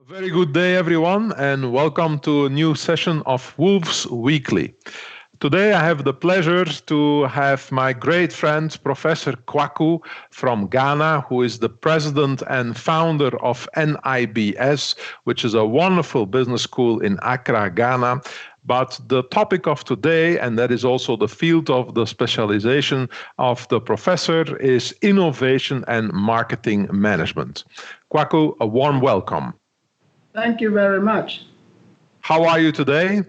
Very good day, everyone, and welcome to a new session of Wolves Weekly. Today, I have the pleasure to have my great friend, Professor Kwaku from Ghana, who is the president and founder of NiBS, which is a wonderful business school in Accra, Ghana. But the topic of today, and that is also the field of the specialization of the professor, is innovation and marketing management. Kwaku, a warm welcome. Thank you very much. How are you today?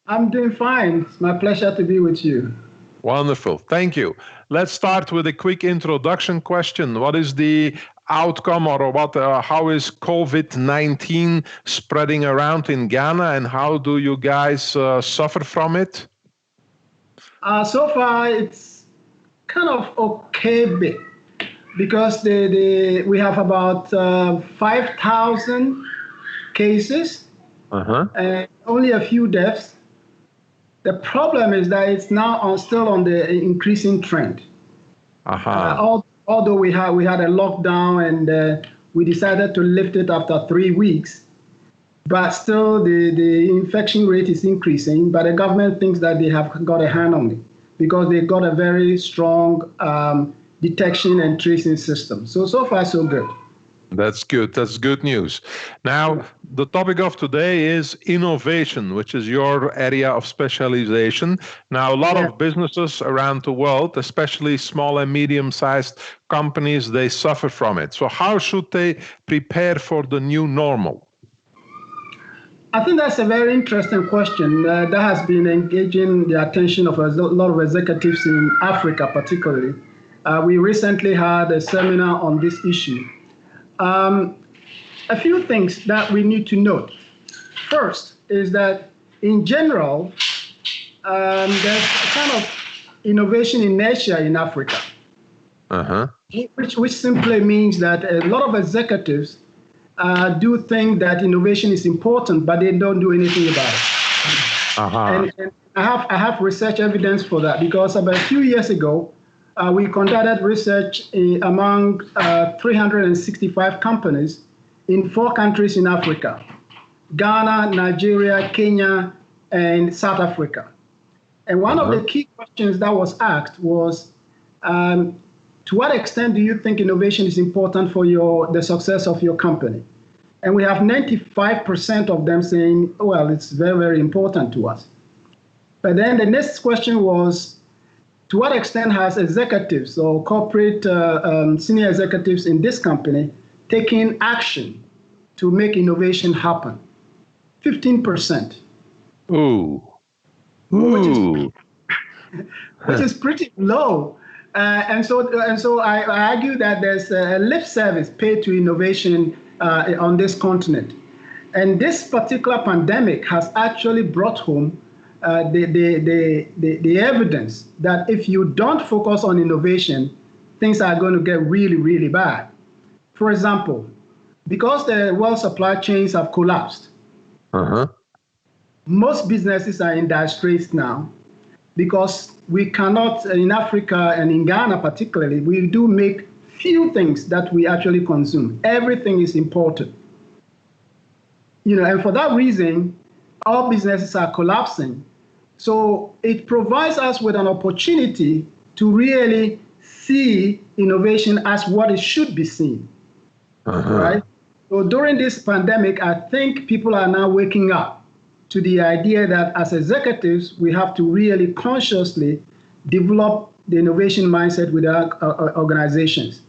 I'm doing fine. It's my pleasure to be with you. Wonderful. Thank you. Let's start with a quick introduction question. What is the outcome or how is COVID-19 spreading around in Ghana, and how do you guys suffer from it? So far, it's kind of okay bit because we have about 5,000 cases and only a few deaths. The problem is that it's now still on the increasing trend. Although we had a lockdown and we decided to lift it after 3 weeks, but still the infection rate is increasing. But the government thinks that they have got a hand on it because they've got a very strong detection and tracing system. So far, so good. That's good. That's good news. Now, the topic of today is innovation, which is your area of specialization. Now, a lot of businesses around the world, especially small and medium-sized companies, they suffer from it. So how should they prepare for the new normal? I think that's a very interesting question that has been engaging the attention of a lot of executives in Africa, particularly. We recently had a seminar on this issue. A few things that we need to note. First is that in general, there's a kind of innovation inertia in Africa, which simply means that a lot of executives do think that innovation is important, but they don't do anything about it. And I have research evidence for that because about a few years ago, we conducted research among 365 companies in 4 countries in Africa: Ghana, Nigeria, Kenya, and South Africa. And one of the key questions that was asked was, to what extent do you think innovation is important for the success of your company? And we have 95% of them saying, well, it's very, very important to us. But then the next question was, to what extent has executives or corporate senior executives in this company taken action to make innovation happen? 15%. Ooh. Which is pretty low. And so I argue that there's a lip service paid to innovation on this continent. And this particular pandemic has actually brought home the evidence that if you don't focus on innovation, things are going to get really, really bad. For example, because the world supply chains have collapsed, most businesses are in dire straits now because we cannot, in Africa and in Ghana particularly, we do make few things that we actually consume. Everything is imported. And for that reason, all businesses are collapsing. So it provides us with an opportunity to really see innovation as what it should be seen, right? So during this pandemic, I think people are now waking up to the idea that as executives, we have to really consciously develop the innovation mindset with our organizations.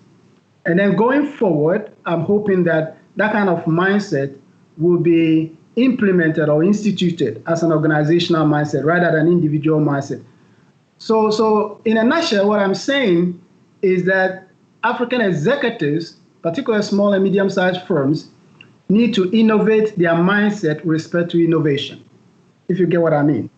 And then going forward, I'm hoping that that kind of mindset will be implemented or instituted as an organizational mindset rather than individual mindset. So in a nutshell, what I'm saying is that African executives, particularly small and medium-sized firms, need to innovate their mindset with respect to innovation, if you get what I mean.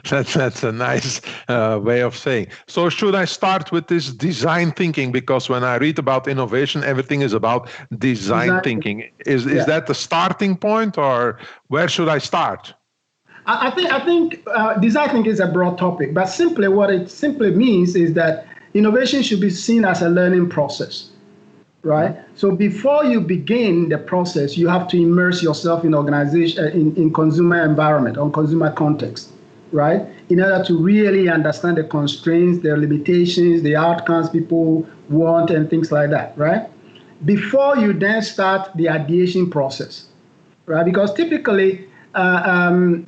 That's a nice way of saying. So should I start with this design thinking? Because when I read about innovation, everything is about design thinking. Is that the starting point, or where should I start? I think design thinking is a broad topic, but what it simply means is that innovation should be seen as a learning process, right? So before you begin the process, you have to immerse yourself in organization, in consumer environment, on consumer context, right? In order to really understand the constraints, the limitations, the outcomes people want, and things like that, right? Before you then start the ideation process, right? Because typically,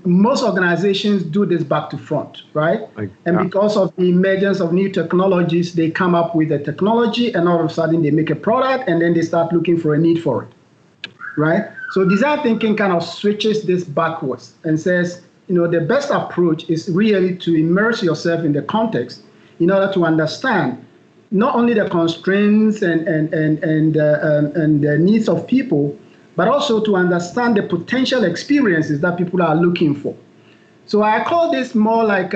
most organizations do this back to front, right? And because of the emergence of new technologies, they come up with a technology and all of a sudden they make a product and then they start looking for a need for it, right? So design thinking kind of switches this backwards and says, the best approach is really to immerse yourself in the context in order to understand not only the constraints and the needs of people, but also to understand the potential experiences that people are looking for. So I call this more like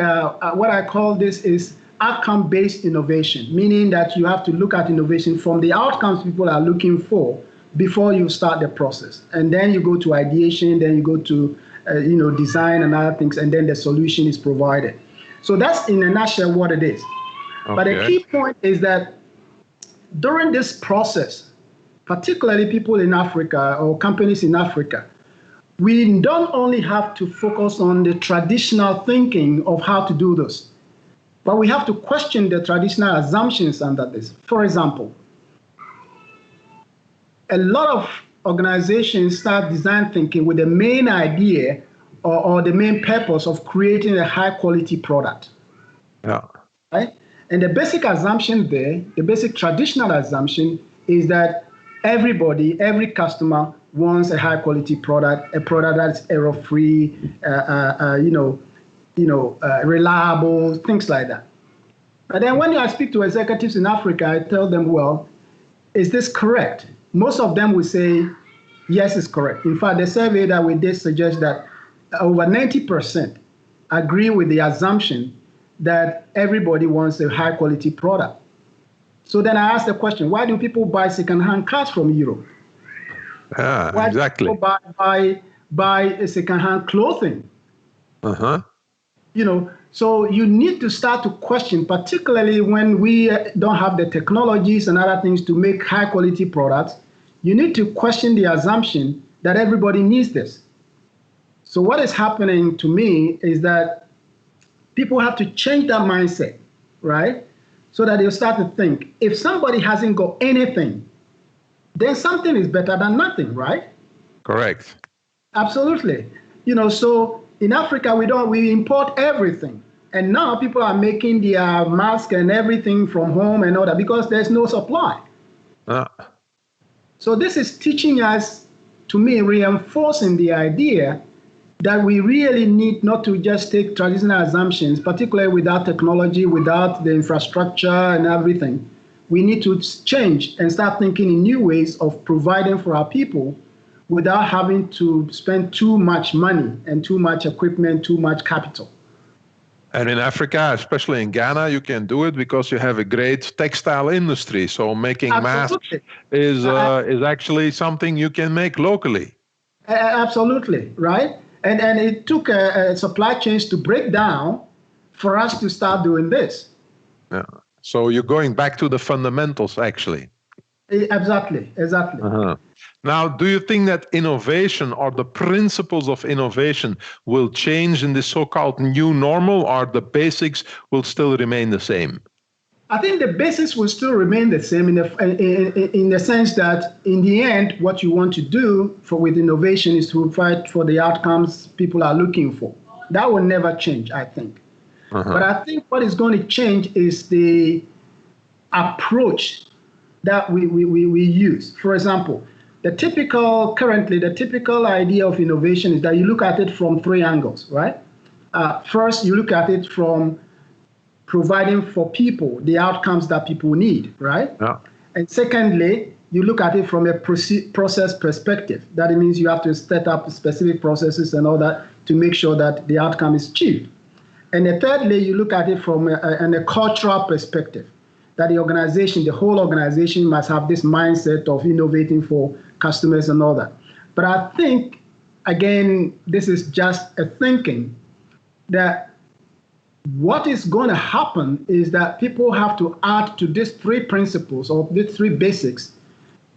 what I call this is outcome-based innovation, meaning that you have to look at innovation from the outcomes people are looking for before you start the process. And then you go to ideation, then you go to design and other things, and then the solution is provided. So that's in a nutshell what it is. Okay. But the key point is that during this process, particularly people in Africa or companies in Africa, we don't only have to focus on the traditional thinking of how to do this, but we have to question the traditional assumptions under this. For example, a lot of organizations start design thinking with the main idea or the main purpose of creating a high quality product. Yeah. Right? And the basic assumption there, the basic traditional assumption is that every customer wants a high quality product, a product that's error free, reliable, things like that. And then when I speak to executives in Africa, I tell them, well, is this correct? Most of them will say, yes, it's correct. In fact, the survey that we did suggests that over 90% agree with the assumption that everybody wants a high quality product. So then I asked the question, why do people buy second-hand cars from Europe? Why exactly. do people buy second-hand clothing? Uh-huh. So you need to start to question, particularly when we don't have the technologies and other things to make high-quality products, you need to question the assumption that everybody needs this. So what is happening to me is that people have to change that mindset, right? So that they'll start to think, if somebody hasn't got anything, then something is better than nothing, right? Correct. Absolutely. So in Africa, we import everything. And now people are making their masks and everything from home and all that because there's no supply. So this is teaching us, to me, reinforcing the idea that we really need not to just take traditional assumptions, particularly without technology, without the infrastructure and everything. We need to change and start thinking in new ways of providing for our people without having to spend too much money and too much equipment, too much capital. And in Africa, especially in Ghana, you can do it because you have a great textile industry. So making masks is actually something you can make locally. Absolutely, right? And it took supply chains to break down for us to start doing this. Yeah. So you're going back to the fundamentals, actually. Exactly. Uh-huh. Now, do you think that innovation or the principles of innovation will change in the so-called new normal, or the basics will still remain the same? I think the basics will still remain the same in the sense that in the end, what you want to do with innovation is to provide for the outcomes people are looking for. That will never change, I think. Uh-huh. But I think what is going to change is the approach that we use. For example, currently the typical idea of innovation is that you look at it from three angles, right? First, you look at it from providing for people the outcomes that people need, right? Yeah. And secondly, you look at it from a process perspective. That means you have to set up specific processes and all that to make sure that the outcome is achieved. And thirdly, you look at it from a cultural perspective, that the whole organization must have this mindset of innovating for customers and all that. But I think, again, this is just a thinking that what is going to happen is that people have to add to these three principles or these three basics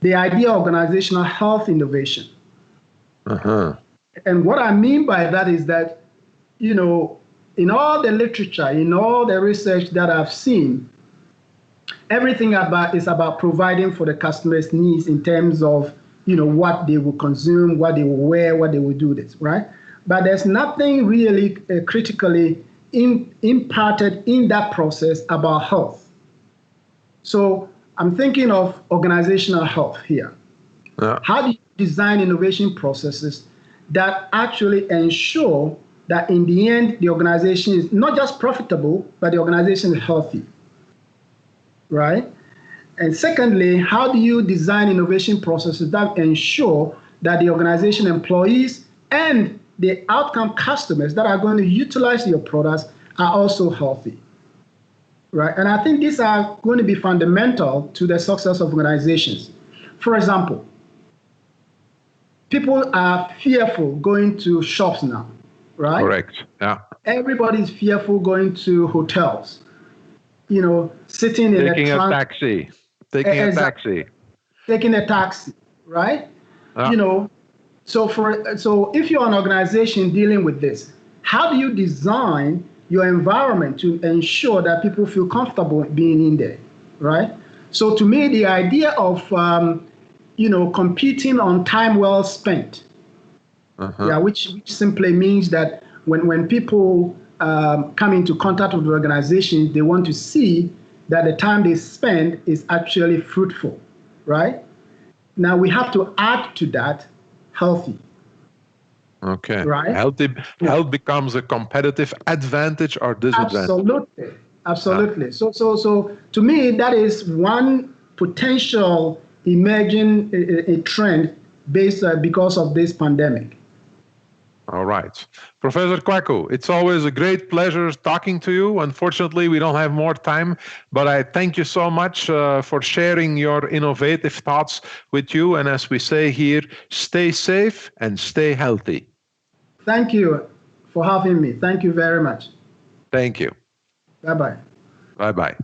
the idea of organizational health innovation. Uh-huh. And what I mean by that is that, in all the literature, in all the research that I've seen, everything is about providing for the customer's needs in terms of, what they will consume, what they will wear, what they will do this, right? But there's nothing really critically imparted in that process about health. So I'm thinking of organizational health here. Yeah. How do you design innovation processes that actually ensure that in the end, the organization is not just profitable, but the organization is healthy, right? And secondly, how do you design innovation processes that ensure that the organization employees and the outcome customers that are going to utilize your products are also healthy, right? And I think these are going to be fundamental to the success of organizations. For example, people are fearful going to shops now, right? Correct. Yeah. Everybody's fearful going to hotels, sitting in Taking a trunk. taxi. Taking a taxi. Taking a taxi, right? Yeah. So if you're an organization dealing with this, how do you design your environment to ensure that people feel comfortable being in there, right? So to me, the idea of competing on time well spent, which simply means that when people come into contact with the organization, they want to see that the time they spend is actually fruitful, right? Now we have to add to that healthy. Okay. Right? Health becomes a competitive advantage or disadvantage. Absolutely. So to me, that is one potential emerging a trend because of this pandemic. All right. Professor Kwaku, it's always a great pleasure talking to you. Unfortunately, we don't have more time, but I thank you so much for sharing your innovative thoughts with you. And as we say here, stay safe and stay healthy. Thank you for having me. Thank you very much. Thank you. Bye-bye. Bye-bye.